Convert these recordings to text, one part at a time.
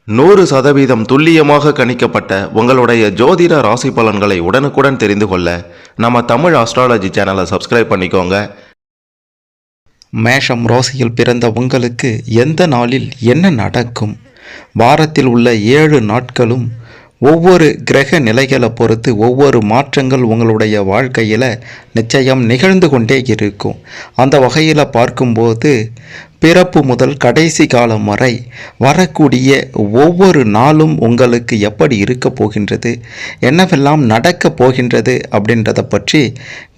100% துல்லியமாக கணிக்கப்பட்ட உங்களுடைய ஜோதிட ராசி பலன்களை உடனுக்குடன் தெரிந்து கொள்ள நம்ம தமிழ் ஆஸ்ட்ராலஜி சேனலை சப்ஸ்கிரைப் பண்ணிக்கோங்க. மேஷம் ராசியில் பிறந்த உங்களுக்கு எந்த நாளில் என்ன நடக்கும்? வாரத்தில் உள்ள 7 நாட்களும் ஒவ்வொரு கிரக நிலைகளை பொறுத்து ஒவ்வொரு மாற்றங்கள் உங்களுடைய வாழ்க்கையில் நிச்சயம் நிகழ்ந்து கொண்டே இருக்கும். அந்த வகையில் பார்க்கும்போது பிறப்பு முதல் கடைசி காலம் வரை வரக்கூடிய ஒவ்வொரு நாளும் உங்களுக்கு எப்படி இருக்க போகின்றது, என்னவெல்லாம் நடக்க போகின்றது அப்படின்றத பற்றி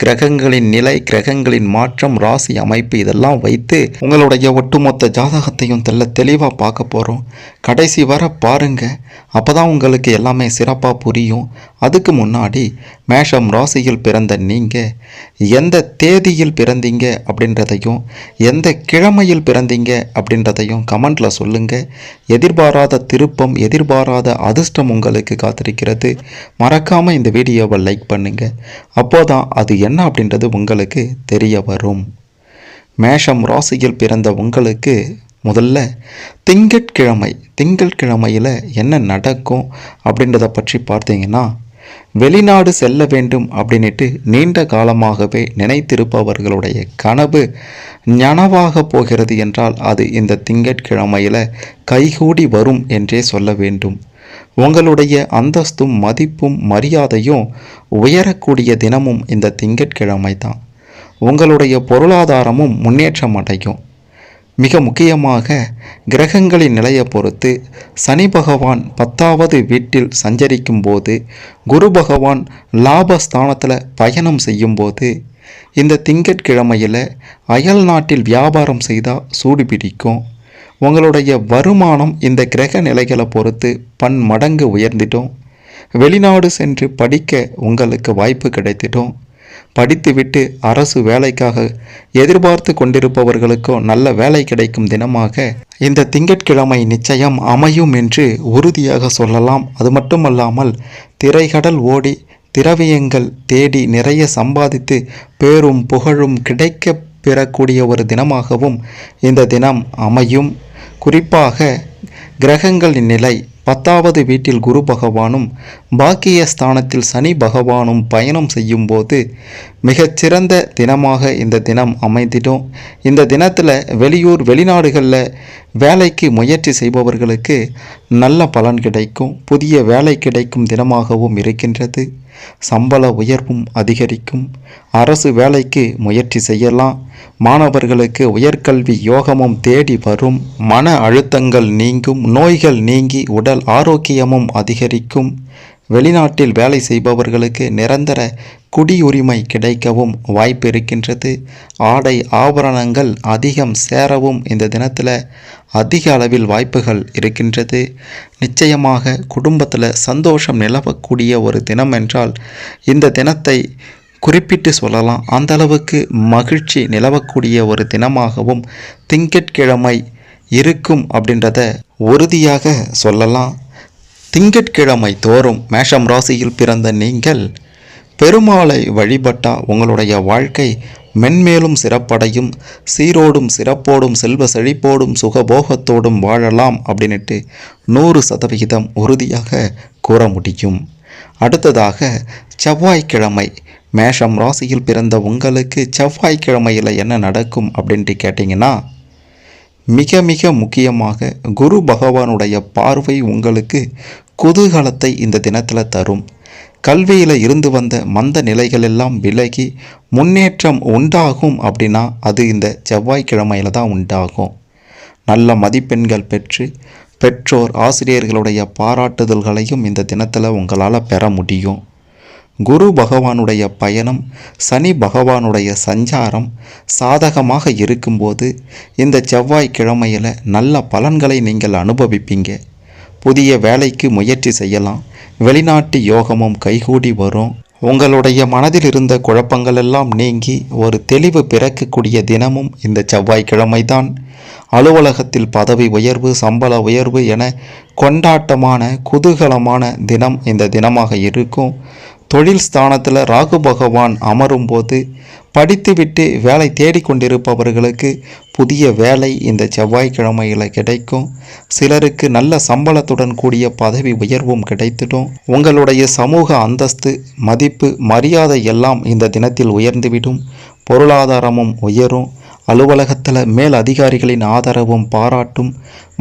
கிரகங்களின் நிலை, கிரகங்களின் மாற்றம், ராசி அமைப்பு இதெல்லாம் வைத்து உங்களுடைய ஒட்டுமொத்த ஜாதகத்தையும் தெளிவாக பார்க்க போகிறோம். கடைசி வர பாருங்கள், அப்போ தான் உங்களுக்கு எல்லாமே சிறப்பாக புரியும். அதுக்கு முன்னாடி மேஷம் ராசியில் பிறந்த நீங்கள் எந்த தேதியில் பிறந்தீங்க அப்படின்றதையும் எந்த கிழமையில் பிறந்தீங்க அப்படின்றதையும் கமெண்டில் சொல்லுங்கள். எதிர்பாராத திருப்பம், எதிர்பாராத அதிர்ஷ்டம் உங்களுக்கு காத்திருக்கிறது. மறக்காமல் இந்த வீடியோவை லைக் பண்ணுங்கள். அப்போதான் அது என்ன அப்படின்றது உங்களுக்கு தெரிய வரும். மேஷம் ராசியில் பிறந்த உங்களுக்கு முதல்ல திங்கட்கிழமையில் என்ன நடக்கும் அப்படின்றத பற்றி பார்த்தீங்கன்னா, வெளிநாடு செல்ல வேண்டும் அப்படின்ட்டு நீண்ட காலமாகவே நினைத்திருப்பவர்களுடைய கனவு நனவாக போகிறது என்றால் அது இந்த திங்கட்கிழமையில் கைகூடி வரும் என்றே சொல்ல வேண்டும். உங்களுடைய அந்தஸ்தும் மதிப்பும் மரியாதையும் உயரக்கூடிய தினமும் இந்த திங்கட்கிழமை தான். உங்களுடைய பொருளாதாரமும் முன்னேற்றம் அடையும். மிக முக்கியமாக கிரகங்களின் நிலையை பொறுத்து சனி பகவான் 10வது வீட்டில் சஞ்சரிக்கும் போது, குரு பகவான் லாபஸ்தானத்தில் பயணம் செய்யும்போது இந்த திங்கட்கிழமையில் அயல் நாட்டில் வியாபாரம் செய்தால் சூடு பிடிக்கும். உங்களுடைய வருமானம் இந்த கிரக நிலைகளை பொறுத்து பன்மடங்கு உயர்ந்திடும். வெளிநாடு சென்று படிக்க உங்களுக்கு வாய்ப்பு கிடைத்திடும். படித்துவிட்டு அரசு வேலைக்காக எதிர்பார்த்து கொண்டிருப்பவர்களுக்கும் நல்ல வேலை கிடைக்கும் தினமாக இந்த திங்கட்கிழமை நிச்சயம் அமையும் என்று உறுதியாக சொல்லலாம். அது மட்டுமல்லாமல் திரைகடல் ஓடி திரவியங்கள் தேடி நிறைய சம்பாதித்து பேரும் புகழும் கிடைக்க பெறக்கூடிய ஒரு தினமாகவும் இந்த தினம் அமையும். குறிப்பாக கிரகங்களின் நிலை 10வது வீட்டில் குரு பகவானும் பாக்கிய ஸ்தானத்தில் சனி பகவானும் பயணம் செய்யும் போது மிகச்சிறந்த தினமாக இந்த தினம் அமைந்திடும். இந்த தினத்தில் வெளிநாடுகளில் வேலைக்கு முயற்சி செய்பவர்களுக்கு நல்ல பலன் கிடைக்கும். புதிய வேலை கிடைக்கும் தினமாகவும் இருக்கின்றது. சம்பள உயர்வும் அதிகரிக்கும். அரசு வேலைக்கு முயற்சி செய்யலாம். மாணவர்களுக்கு உயர்கல்வி யோகமும் தேடி வரும். மன அழுத்தங்கள் நீங்கும். நோய்கள் நீங்கி உடல் ஆரோக்கியமும் அதிகரிக்கும். வெளிநாட்டில் வேலை செய்பவர்களுக்கு நிரந்தர குடியுரிமை கிடைக்கவும் வாய்ப்பு இருக்கின்றது. ஆடை ஆபரணங்கள் அதிகம் சேரவும் இந்த தினத்தில் அதிக அளவில் வாய்ப்புகள் இருக்கின்றது. நிச்சயமாக குடும்பத்தில் சந்தோஷம் நிலவக்கூடிய ஒரு தினம் என்றால் இந்த தினத்தை குறிப்பிட்டு சொல்லலாம். அந்த அளவுக்கு மகிழ்ச்சி நிலவக்கூடிய ஒரு தினமாகவும் திங்கட்கிழமை இருக்கும் அப்படின்றத உறுதியாக சொல்லலாம். திங்கட்கிழமை தோறும் மேஷம் ராசியில் பிறந்த நீங்கள் பெருமாளை வழிபட்டால் உங்களுடைய வாழ்க்கை மென்மேலும் சிறப்படையும். சீரோடும் சிறப்போடும் செல்வ செழிப்போடும் சுகபோகத்தோடும் வாழலாம் அப்படின்ட்டு 100% உறுதியாக கூற முடியும். அடுத்ததாக செவ்வாய்க்கிழமை மேஷம் ராசியில் பிறந்த உங்களுக்கு செவ்வாய்க்கிழமையில் என்ன நடக்கும் அப்படின்ட்டு கேட்டிங்கன்னா, மிக மிக முக்கியமாக குரு பகவானுடைய பார்வை உங்களுக்கு குதூகலத்தை இந்த தினத்தில் தரும். கல்வியில் இருந்து வந்த மந்த நிலைகளெல்லாம் விலகி முன்னேற்றம் உண்டாகும் அப்படின்னா அது இந்த செவ்வாய்க்கிழமையில் தான் உண்டாகும். நல்ல மதிப்பெண்கள் பெற்று பெற்றோர் ஆசிரியர்களுடைய பாராட்டுதல்களையும் இந்த தினத்தில் உங்களால் பெற முடியும். குரு பகவானுடைய பயணம், சனி பகவானுடைய சஞ்சாரம் சாதகமாக இருக்கும்போது இந்த செவ்வாய்க்கிழமையில் நல்ல பலன்களை நீங்கள் அனுபவிப்பீங்க. புதிய வேலைக்கு முயற்சி செய்யலாம். வெளிநாட்டு யோகமும் கைகூடி வரும். உங்களுடைய மனதில் இருந்த குழப்பங்கள் எல்லாம் நீங்கி ஒரு தெளிவு பிறக்கக்கூடிய தினமும் இந்த செவ்வாய்க்கிழமை தான். அலுவலகத்தில் பதவி உயர்வு, சம்பள உயர்வு என கொண்டாட்டமான குதூகலமான தினம் இந்த தினமாக இருக்கும். தொழில் ஸ்தானத்தில் ராகு பகவான் அமரும்போது படித்துவிட்டு வேலை தேடிக்கொண்டிருப்பவர்களுக்கு புதிய வேலை இந்த செவ்வாய்க்கிழமையில் கிடைக்கும். சிலருக்கு நல்ல சம்பளத்துடன் கூடிய பதவி உயர்வும் கிடைத்திடும். உங்களுடைய சமூக அந்தஸ்து, மதிப்பு, மரியாதை எல்லாம் இந்த தினத்தில் உயர்ந்துவிடும். பொருளாதாரமும் உயரும். அலுவலகத்தில் மேல் அதிகாரிகளின் ஆதரவும் பாராட்டும்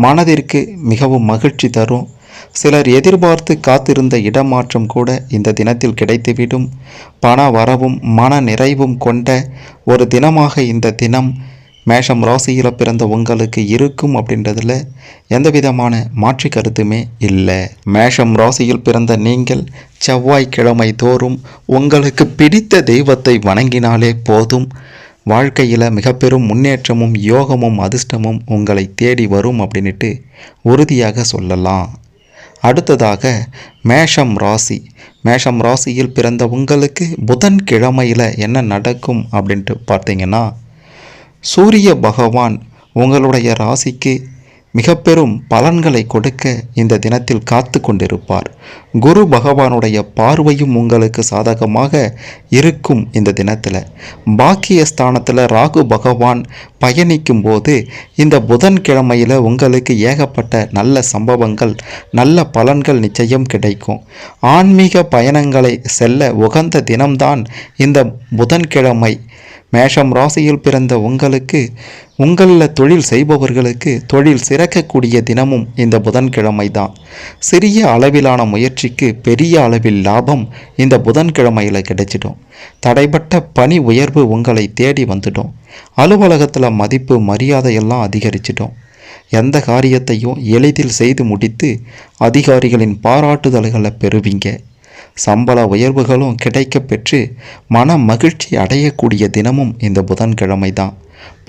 மனதிற்கு மிகவும் மகிழ்ச்சி தரும். சிலர் எதிர்பார்த்து காத்திருந்த இடமாற்றம் கூட இந்த தினத்தில் கிடைத்துவிடும். பண வரவும் மன நிறைவும் கொண்ட ஒரு தினமாக இந்த தினம் மேஷம் ராசியில் பிறந்த உங்களுக்கு இருக்கும் அப்படின்றதுல எந்த விதமான மாற்று கருத்துமே இல்லை. மேஷம் ராசியில் பிறந்த நீங்கள் செவ்வாய்க்கிழமை தோறும் உங்களுக்கு பிடித்த தெய்வத்தை வணங்கினாலே போதும். வாழ்க்கையில் மிக பெரும் முன்னேற்றமும் யோகமும் அதிர்ஷ்டமும் உங்களை தேடி வரும் அப்படின்ட்டு உறுதியாக சொல்லலாம். அடுத்ததாக மேஷம் ராசி. மேஷம் ராசியில் பிறந்த உங்களுக்கு புதன்கிழமையில் என்ன நடக்கும் அப்படின்ட்டு பார்த்தீங்கன்னா, சூரிய பகவான் உங்களுடைய ராசிக்கு மிக பெரும் பலன்களை கொடுக்க இந்த தினத்தில் காத்து கொண்டிருப்பார். குரு பகவானுடைய பார்வையும் உங்களுக்கு சாதகமாக இருக்கும். இந்த தினத்தில் பாக்கியஸ்தானத்தில் ராகு பகவான் பயணிக்கும் போது இந்த புதன்கிழமையில் உங்களுக்கு ஏகப்பட்ட நல்ல சம்பவங்கள், நல்ல பலன்கள் நிச்சயம் கிடைக்கும். ஆன்மீக பயணங்களை செல்ல உகந்த தினம்தான் இந்த புதன்கிழமை. மேஷம் ராசியில் பிறந்த உங்களுக்கு, உங்களில் தொழில் செய்பவர்களுக்கு தொழில் சிறக்கக்கூடிய தினமும் இந்த புதன்கிழமை தான். சிறிய அளவிலான முயற்சிக்கு பெரிய அளவில் லாபம் இந்த புதன்கிழமையில் கிடைச்சிடும். தடைப்பட்ட பணி உயர்வு உங்களை தேடி வந்துடும். அலுவலகத்தில் மதிப்பு மரியாதையெல்லாம் அதிகரிச்சிடும். எந்த காரியத்தையும் எளிதில் செய்து முடித்து அதிகாரிகளின் பாராட்டுதல்களை பெறுவீங்க. சம்பள உயர்வுகளும் கிடைக்க பெற்று மன மகிழ்ச்சி அடையக்கூடிய தினமும் இந்த புதன்கிழமை தான்.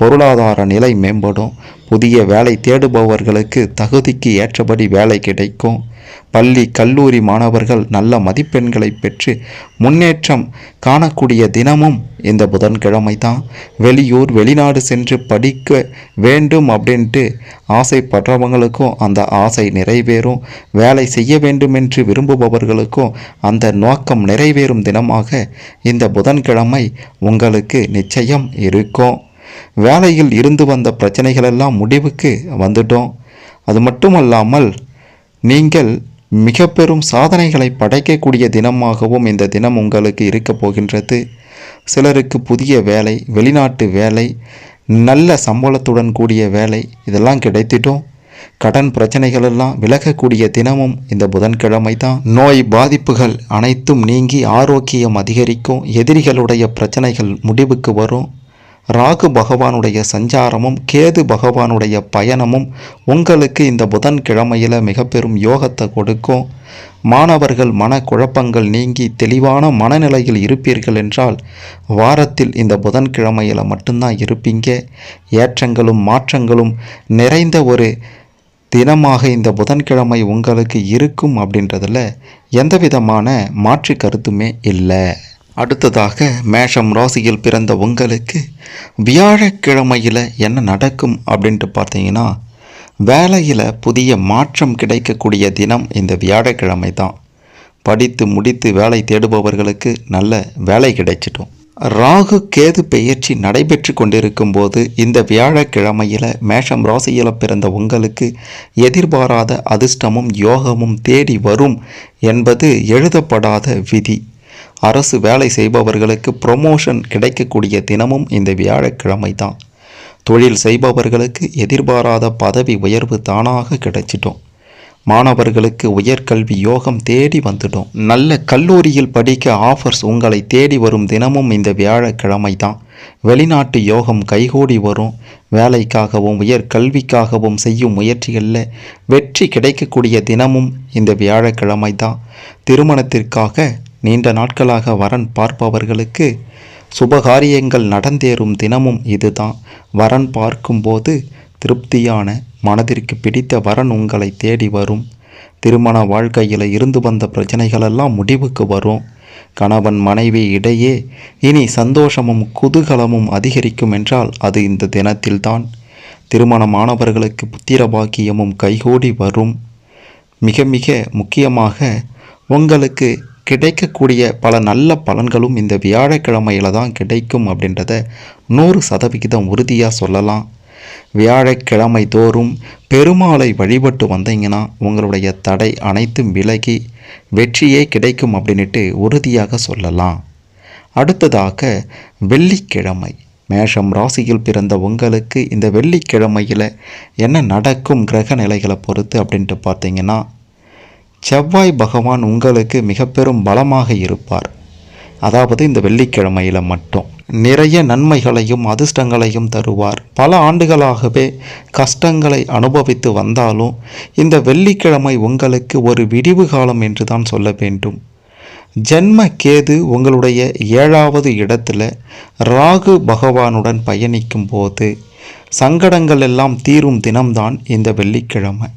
பொருளாதார நிலை மேம்படும். புதிய வேலை தேடுபவர்களுக்கு தகுதிக்கு ஏற்றபடி வேலை கிடைக்கும். பள்ளி கல்லூரி மாணவர்கள் நல்ல மதிப்பெண்களை பெற்று முன்னேற்றம் காணக்கூடிய தினமும் இந்த புதன்கிழமை தான். வெளியூர் வெளிநாடு சென்று படிக்க வேண்டும் அப்படின்ட்டு ஆசைப்படுறவங்களுக்கும் அந்த ஆசை நிறைவேறும். வேலை செய்ய வேண்டுமென்று விரும்புபவர்களுக்கும் அந்த நோக்கம் நிறைவேறும் தினமாக இந்த புதன்கிழமை உங்களுக்கு நிச்சயம் இருக்கும். வேலையில் இருந்து வந்த பிரச்சனைகளெல்லாம் முடிவுக்கு வந்துட்டோம். அது மட்டுமல்லாமல் நீங்கள் மிக பெரும் சாதனைகளை படைக்கக்கூடிய தினமாகவும் இந்த தினம் உங்களுக்கு இருக்க போகின்றது. சிலருக்கு புதிய வேலை, வெளிநாட்டு வேலை, நல்ல சம்பளத்துடன் கூடிய வேலை இதெல்லாம் கிடைத்திட்டோம். கடன் பிரச்சனைகளெல்லாம் விலகக்கூடிய தினமும் இந்த புதன்கிழமை தான். நோய் பாதிப்புகள் அனைத்தும் நீங்கி ஆரோக்கியம் அதிகரிக்கும். எதிரிகளுடைய பிரச்சனைகள் முடிவுக்கு வரும். ராகு பகவானுடைய சஞ்சாரமும் கேது பகவானுடைய பயணமும் உங்களுக்கு இந்த புதன்கிழமையில் மிக பெரும் யோகத்தை கொடுக்கும். மாணவர்கள் மனக்குழப்பங்கள் நீங்கி தெளிவான மனநிலையில் இருப்பீர்கள் என்றால் வாரத்தில் இந்த புதன்கிழமையில் மட்டும்தான் இருப்பீங்க. ஏற்றங்களும் மாற்றங்களும் நிறைந்த ஒரு தினமாக இந்த புதன்கிழமை உங்களுக்கு இருக்கும் அப்படின்றதுல எந்த விதமான மாற்று கருத்துமே இல்லை. அடுத்ததாக மேஷம் ராசியில் பிறந்த உங்களுக்கு வியாழக்கிழமையில் என்ன நடக்கும் அப்படின்ட்டு பார்த்தீங்கன்னா, வேலையில் புதிய மாற்றம் கிடைக்கக்கூடிய தினம் இந்த வியாழக்கிழமை தான். படித்து முடித்து வேலை தேடுபவர்களுக்கு நல்ல வேலை கிடைச்சிடும். ராகு கேது பெயர்ச்சி நடைபெற்று கொண்டிருக்கும் போது இந்த வியாழக்கிழமையில் மேஷம் ராசியில் பிறந்த உங்களுக்கு எதிர்பாராத அதிர்ஷ்டமும் யோகமும் தேடி வரும் என்பது எழுதப்படாத விதி. அரசு வேலை செய்பவர்களுக்கு ப்ரொமோஷன் கிடைக்கக்கூடிய தினமும் இந்த வியாழக்கிழமை தான். தொழில் செய்பவர்களுக்கு எதிர்பாராத பதவி உயர்வு தானாக கிடைச்சிட்டோம். மாணவர்களுக்கு உயர்கல்வி யோகம் தேடி வந்துடும். நல்ல கல்லூரியில் படிக்க ஆஃபர்ஸ் உங்களை தேடி வரும் தினமும் இந்த வியாழக்கிழமை தான். வெளிநாட்டு யோகம் கைகூடி வரும். வேலைக்காகவும் உயர்கல்விக்காகவும் செய்யும் முயற்சிகளில் வெற்றி கிடைக்கக்கூடிய தினமும் இந்த வியாழக்கிழமை தான். திருமணத்திற்காக நீண்ட நாட்களாக வரன் பார்ப்பவர்களுக்கு சுபகாரியங்கள் நடந்தேறும் தினமும் இதுதான். வரன் பார்க்கும்போது திருப்தியான மனதிற்கு பிடித்த வரன் உங்களை தேடி வரும். திருமண வாழ்க்கையில் இருந்து வந்த பிரச்சனைகளெல்லாம் முடிவுக்கு வரும். கணவன் மனைவி இடையே இனி சந்தோஷமும் குதூகலமும் அதிகரிக்கும் என்றால் அது இந்த தினத்தில்தான். திருமணமானவர்களுக்கு புத்திர பாக்கியமும் கைகூடி வரும். மிக மிக முக்கியமாக உங்களுக்கு கிடைக்கக்கூடிய பல நல்ல பலன்களும் இந்த வியாழக்கிழமையில் தான் கிடைக்கும் அப்படின்றத 100% உறுதியாக சொல்லலாம். வியாழக்கிழமை தோறும் பெருமாளை வழிபட்டு வந்தீங்கன்னா உங்களுடைய தடை அனைத்தும் விலகி வெற்றியே கிடைக்கும் அப்படின்ட்டு உறுதியாக சொல்லலாம். அடுத்ததாக வெள்ளிக்கிழமை மேஷம் ராசியில் பிறந்த உங்களுக்கு இந்த வெள்ளிக்கிழமையில் என்ன நடக்கும் கிரக நிலைகளை பொறுத்து அப்படின்ட்டு பார்த்தீங்கன்னா, செவ்வாய் பகவான் உங்களுக்கு மிக பெரும் பலமாக இருப்பார். அதாவது இந்த வெள்ளிக்கிழமையில் மட்டும் நிறைய நன்மைகளையும் அதிர்ஷ்டங்களையும் தருவார். பல ஆண்டுகளாகவே கஷ்டங்களை அனுபவித்து வந்தாலும் இந்த வெள்ளிக்கிழமை உங்களுக்கு ஒரு விடிவு காலம் என்று தான் சொல்ல வேண்டும். ஜென்ம கேது உங்களுடைய 7வது இடத்துல ராகு பகவானுடன் பயணிக்கும் போது சங்கடங்கள் எல்லாம் தீரும் தினம்தான் இந்த வெள்ளிக்கிழமை.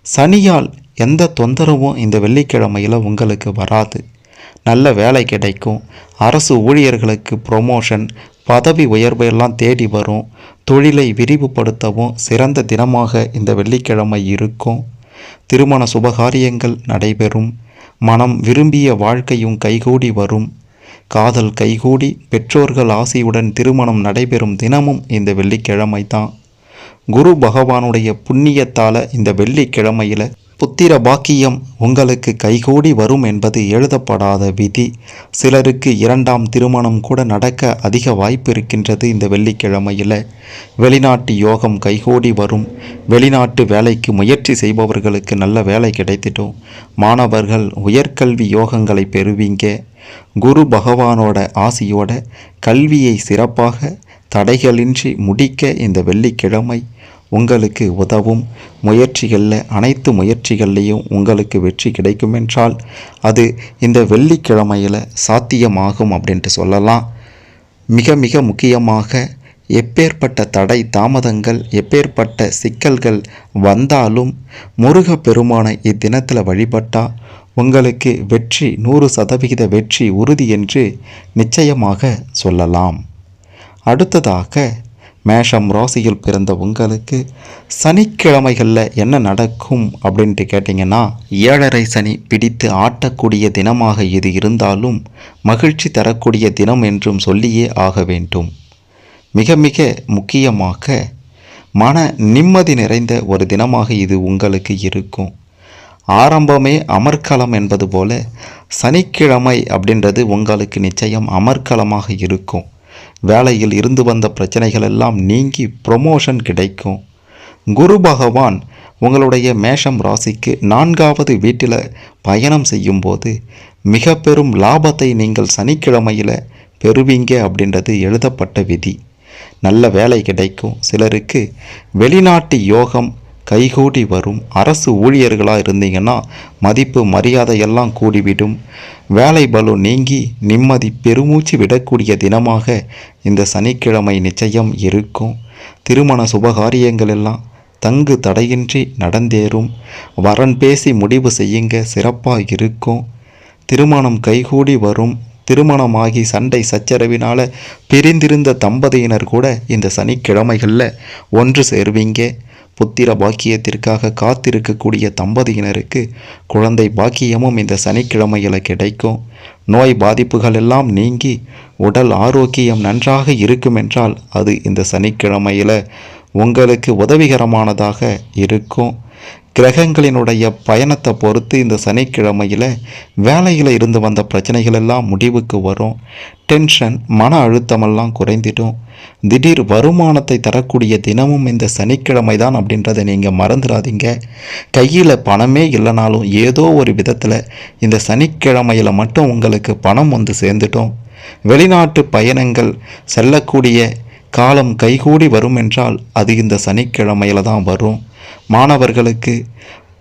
சனியால் எந்த தொந்தரவும் இந்த வெள்ளிக்கிழமையில் உங்களுக்கு வராது. நல்ல வேலை கிடைக்கும். அரசு ஊழியர்களுக்கு ப்ரொமோஷன், பதவி உயர்வு எல்லாம் தேடி வரும். தொழிலை விரிவுபடுத்தவும் சிறந்த தினமாக இந்த வெள்ளிக்கிழமை இருக்கும். திருமண சுபகாரியங்கள் நடைபெறும். மனம் விரும்பிய வாழ்க்கையும் கைகூடி வரும். காதல் கைகூடி பெற்றோர்கள் ஆசியுடன் திருமணம் நடைபெறும் தினமும் இந்த வெள்ளிக்கிழமை தான். குரு பகவானுடைய புண்ணியத்தால் இந்த வெள்ளிக்கிழமையில் புத்திர பாக்கியம் உங்களுக்கு கைகூடி வரும் என்பது எழுதப்படாத விதி. சிலருக்கு 2ஆம் திருமணம் கூட நடக்க அதிக வாய்ப்பு இருக்கின்றது இந்த வெள்ளிக்கிழமையில். வெளிநாட்டு யோகம் கைகூடி வரும். வெளிநாட்டு வேலைக்கு முயற்சி செய்பவர்களுக்கு நல்ல வேலை கிடைத்திடும். மாணவர்கள் உயர்கல்வி யோகங்களை பெறுவீங்க. குரு பகவானோட ஆசியோட கல்வியை சிறப்பாக தடைகளின்றி முடிக்க இந்த வெள்ளிக்கிழமை உங்களுக்கு உதவும். முயற்சிகளில் அனைத்து முயற்சிகள்லேயும் உங்களுக்கு வெற்றி கிடைக்கும் என்றால் அது இந்த வெள்ளிக்கிழமையில் சாத்தியமாகும் அப்படின்ட்டு சொல்லலாம். மிக மிக முக்கியமாக எப்பேற்பட்ட தடை தாமதங்கள், எப்பேற்பட்ட சிக்கல்கள் வந்தாலும் முருக பெருமானை இத்தினத்தில் வழிபட்டால் உங்களுக்கு வெற்றி 100% வெற்றி உறுதி என்று நிச்சயமாக சொல்லலாம். அடுத்ததாக மேஷம் ராசியில் பிறந்த உங்களுக்கு சனிக்கிழமைகளில் என்ன நடக்கும் அப்படின்ட்டு கேட்டிங்கன்னா, 7.5 சனி பிடித்து ஆட்டக்கூடிய தினமாக இது இருந்தாலும் மகிழ்ச்சி தரக்கூடிய தினம் என்றும் சொல்லியே ஆக வேண்டும். மிக மிக முக்கியமாக மன நிம்மதி நிறைந்த ஒரு தினமாக இது உங்களுக்கு இருக்கும். ஆரம்பமே அமர்க்களம் என்பது போல சனிக்கிழமை அப்படின்றது உங்களுக்கு நிச்சயம் அமர்க்களமாக இருக்கும். வேலையில் இருந்து வந்த பிரச்சனைகள் எல்லாம் நீங்கி ப்ரொமோஷன் கிடைக்கும். குரு பகவான் உங்களுடைய மேஷம் ராசிக்கு 4வது வீட்டில் பயணம் செய்யும்போது மிக பெரும் லாபத்தை நீங்கள் சனிக்கிழமையில் பெறுவீங்க அப்படின்றது எழுதப்பட்ட விதி. நல்ல வேலை கிடைக்கும். சிலருக்கு வெளிநாட்டு யோகம் கைகூடி வரும். அரசு ஊழியர்களாக இருந்தீங்கன்னா மதிப்பு மரியாதையெல்லாம் கூடிவிடும். வேலை பலு நீங்கி நிம்மதி பெருமூச்சு விடக்கூடிய தினமாக இந்த சனிக்கிழமை நிச்சயம் இருக்கும். திருமண சுபகாரியங்கள் எல்லாம் தங்கு தடையின்றி நடந்தேறும். வரன் பேசி முடிவு செய்யுங்க, சிறப்பாக இருக்கும். திருமணம் கைகூடி வரும். திருமணமாகி சண்டை சச்சரவினால் பிரிந்திருந்த தம்பதியினர் கூட இந்த சனிக்கிழமைகளில் ஒன்று சேர்வீங்க. புத்திர பாக்கியத்திற்காக காத்திருக்கக்கூடிய தம்பதியினருக்கு குழந்தை பாக்கியமும் இந்த சனிக்கிழமையில் கிடைக்கும். நோய் பாதிப்புகள் எல்லாம் நீங்கி உடல் ஆரோக்கியம் நன்றாக இருக்கும் என்றால் அது இந்த சனிக்கிழமையில் உங்களுக்கு உதவிகரமானதாக இருக்கும். கிரகங்களினுடைய பயணத்தை பொறுத்து இந்த சனிக்கிழமையில் வேலையில் இருந்து வந்த பிரச்சனைகள் எல்லாம் முடிவுக்கு வரும். டென்ஷன், மன அழுத்தமெல்லாம் குறைந்திடும். திடீர் வருமானத்தை தரக்கூடிய தினமும் இந்த சனிக்கிழமை தான் அப்படின்றத நீங்கள் மறந்துடாதீங்க. கையில் பணமே இல்லைனாலும் ஏதோ ஒரு விதத்தில் இந்த சனிக்கிழமையில் மட்டும் உங்களுக்கு பணம் வந்து சேர்ந்துட்டோம். வெளிநாட்டு பயணங்கள் செல்லக்கூடிய காலம் கைகூடி வரும் என்றால் அது இந்த சனிக்கிழமையில் தான் வரும். மாணவர்களுக்கு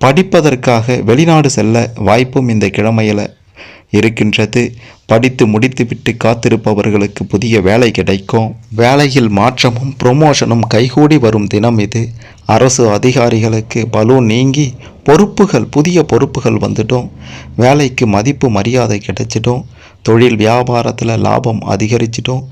படிப்பதற்காக வெளிநாடு செல்ல வாய்ப்பும் இந்த கிழமையில் இருக்கின்றது. படித்து முடித்துவிட்டு காத்திருப்பவர்களுக்கு புதிய வேலை கிடைக்கும். வேலையில் மாற்றமும் ப்ரொமோஷனும் கைகூடி வரும் தினம் இது. அரசு அதிகாரிகளுக்கு பலு நீங்கி பொறுப்புகள், புதிய பொறுப்புகள் வந்துடும். வேலைக்கு மதிப்பு மரியாதை கிடைச்சிடும். தொழில் வியாபாரத்தில் லாபம் அதிகரிச்சிடும்.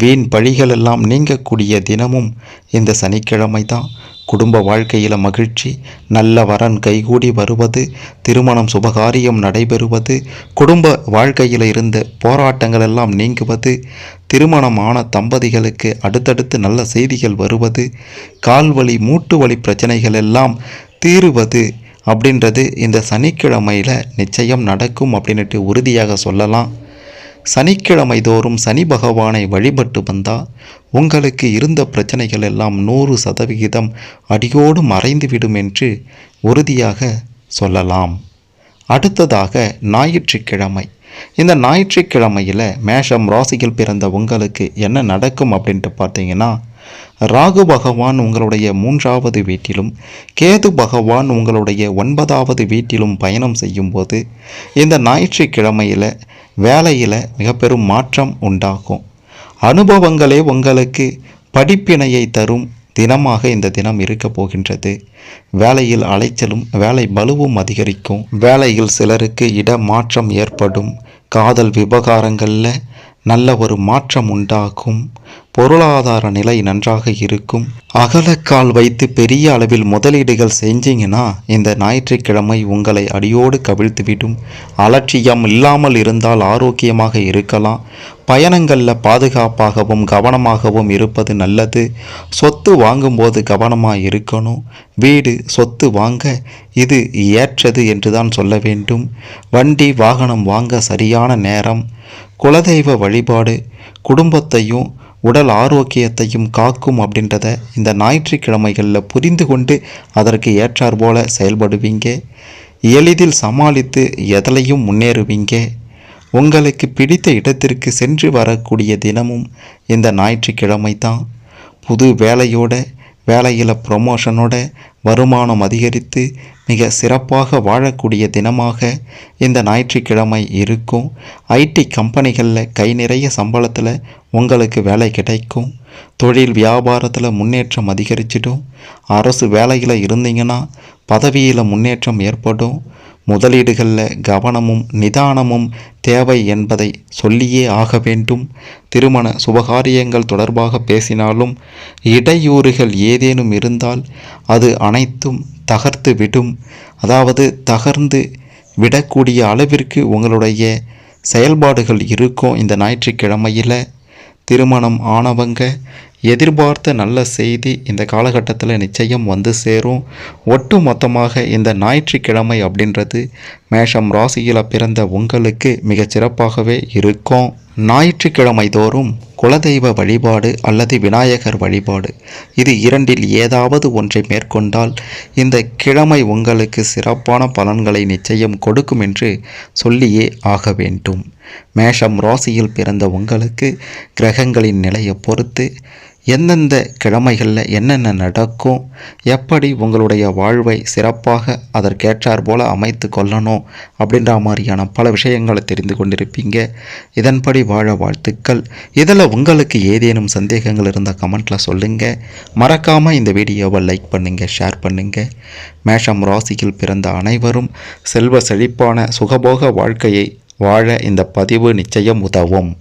வீண் பழிகள் எல்லாம் நீங்கக்கூடிய தினமும் இந்த சனிக்கிழமை தான். குடும்ப வாழ்க்கையில் மகிழ்ச்சி, நல்ல வரன் கைகூடி வருவது, திருமணம் சுபகாரியம் நடைபெறுவது, குடும்ப வாழ்க்கையில் இருந்த போராட்டங்கள் எல்லாம் நீங்குவது, திருமணமான தம்பதிகளுக்கு அடுத்தடுத்து நல்ல செய்திகள் வருவது, கால்வலி மூட்டு வலி பிரச்சனைகள் எல்லாம் தீருவது அப்படின்றது இந்த சனிக்கிழமையில் நிச்சயம் நடக்கும் அப்படின்ட்டு உறுதியாக சொல்லலாம். சனிக்கிழமை தோறும் சனி பகவானை வழிபட்டு வந்தால் உங்களுக்கு இருந்த பிரச்சனைகள் எல்லாம் 100% அடியோடு மறைந்துவிடும் என்று உறுதியாக சொல்லலாம். அடுத்ததாக ஞாயிற்றுக்கிழமை. இந்த ஞாயிற்றுக்கிழமையில் மேஷம் ராசியில் பிறந்த உங்களுக்கு என்ன நடக்கும் அப்படின்ட்டு பார்த்தீங்கன்னா, ராகு பகவான் உங்களுடைய 3வது வீட்டிலும் கேது பகவான் உங்களுடைய 9வது வீட்டிலும் பயணம் செய்யும்போது இந்த ஞாயிற்றுக்கிழமையில் வேலையில் மிக பெரும் மாற்றம் உண்டாகும். அனுபவங்களே உங்களுக்கு படிப்பினையை தரும் தினமாக இந்த தினம் இருக்க போகின்றது. வேலையில் அலைச்சலும் வேலை பளுவும் அதிகரிக்கும். வேலையில் சிலருக்கு இடமாற்றம் ஏற்படும். காதல் விவகாரங்களில் நல்ல ஒரு மாற்றம் உண்டாகும். பொருளாதார நிலை நன்றாக இருக்கும். அகலக்கால் வைத்து பெரிய அளவில் முதலீடுகள் செஞ்சீங்கன்னா இந்த ஞாயிற்றுக்கிழமை உங்களை அடியோடு கவிழ்த்துவிடும். அலட்சியம் இல்லாமல் இருந்தால் ஆரோக்கியமாக இருக்கலாம். பயணங்களில் பாதுகாப்பாகவும் கவனமாகவும் இருப்பது நல்லது. சொத்து வாங்கும்போது கவனமாக இருக்கணும். வீடு சொத்து வாங்க இது ஏற்றது என்றுதான் சொல்ல வேண்டும். வண்டி வாகனம் வாங்க சரியான நேரம். குலதெய்வ வழிபாடு குடும்பத்தையும் உடல் ஆரோக்கியத்தையும் காக்கும் அப்படின்றத இந்த ஞாயிற்றுக்கிழமைகளில் புரிந்து கொண்டு அதற்கு ஏற்றார் போல செயல்படுவீங்க. எளிதில் சமாளித்து எதிலையும் முன்னேறுவீங்க. உங்களுக்கு பிடித்த இடத்திற்கு சென்று வரக்கூடிய தினமும் இந்த ஞாயிற்றுக்கிழமை தான். புது வேலையில் ப்ரொமோஷனோட வருமானம் அதிகரித்து மிக சிறப்பாக வாழக்கூடிய தினமாக இந்த ஞாயிற்றுக்கிழமை இருக்கும். ஐடி கம்பெனிகளில் கை நிறைய சம்பளத்தில் உங்களுக்கு வேலை கிடைக்கும். தொழில் வியாபாரத்தில் முன்னேற்றம் அதிகரிச்சிடும். அரசு வேலையில் இருந்தீங்கன்னா பதவியில் முன்னேற்றம் ஏற்படும். முதலீடுகளில் கவனமும் நிதானமும் தேவை என்பதை சொல்லியே ஆக வேண்டும். திருமண சுபகாரியங்கள் தொடர்பாக பேசினாலும் இடையூறுகள் ஏதேனும் இருந்தால் அது அனைத்தும் தகர்த்து விடும். அதாவது தகர்ந்து விடக்கூடிய அளவிற்கு உங்களுடைய செயல்பாடுகள் இருக்கும். இந்த ஞாயிற்றுக்கிழமையில் திருமணம் ஆனவங்க எதிர்பார்த்த நல்ல செய்தி இந்த காலகட்டத்தில் நிச்சயம் வந்து சேரும். ஒட்டு மொத்தமாக இந்த ஞாயிற்றுக்கிழமை அப்படின்றது மேஷம் ராசியில் பிறந்த உங்களுக்கு மிகச்சிறப்பாகவே இருக்கும். ஞாயிற்றுக்கிழமை தோறும் குலதெய்வ வழிபாடு அல்லது விநாயகர் வழிபாடு இது இரண்டில் ஏதாவது ஒன்றை மேற்கொண்டால் இந்த கிழமை உங்களுக்கு சிறப்பான பலன்களை நிச்சயம் கொடுக்கும் என்று சொல்லியே ஆக வேண்டும். மேஷம் ராசியில் பிறந்த உங்களுக்கு கிரகங்களின் நிலையை பொறுத்து எந்தெந்த கிழமைகளில் என்னென்ன நடக்கும், எப்படி உங்களுடைய வாழ்வை சிறப்பாக அதற்கேற்றார் போல் அமைத்து கொள்ளணும் அப்படின்ற மாதிரியான பல விஷயங்களை தெரிந்து கொண்டிருப்பீங்க. இதன்படி வாழ வாழ்த்துக்கள். இதில் உங்களுக்கு ஏதேனும் சந்தேகங்கள் இருந்தால் கமெண்ட்டில் சொல்லுங்கள். மறக்காமல் இந்த வீடியோவை லைக் பண்ணுங்கள், ஷேர் பண்ணுங்கள். மேஷம் ராசியில் பிறந்த அனைவரும் செல்வ செழிப்பான சுகபோக வாழ்க்கையை வாழ இந்த பதிவு நிச்சயம் உதவும்.